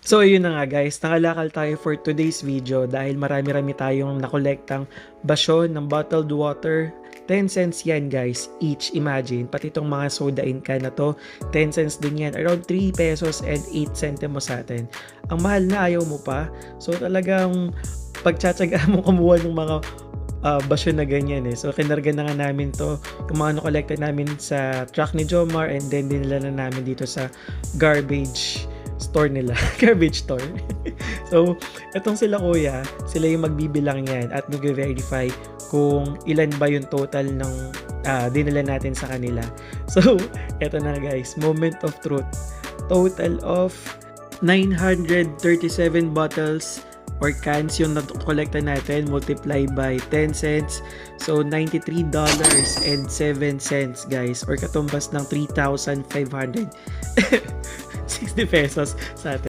So ayun na nga guys, nakalakal tayo for today's video dahil marami-rami tayong nakolektang basyo ng bottled water. 10 cents yan guys, each. Imagine, pati itong mga soda in can na to, 10 cents din yan. Around 3 pesos and 8 centimos sa atin. Ang mahal na, ayaw mo pa. So talagang pagtsatsagaan mo kumuha ng mga basyo na ganyan eh. So kinarga na nga namin to, yung mga nakolekta namin sa truck ni Jomar, and then dinala na namin dito sa garbage store nila. Garbage store. So, etong sila kuya, sila yung magbibilang yan at mag-verify kung ilan ba yung total ng dinala natin sa kanila. So, eto na guys, moment of truth. Total of 937 bottles or cans yung na-collecta natin, multiply by 10 cents. So, $93.07 guys, or katumbas ng 3,560 pesos sa atin.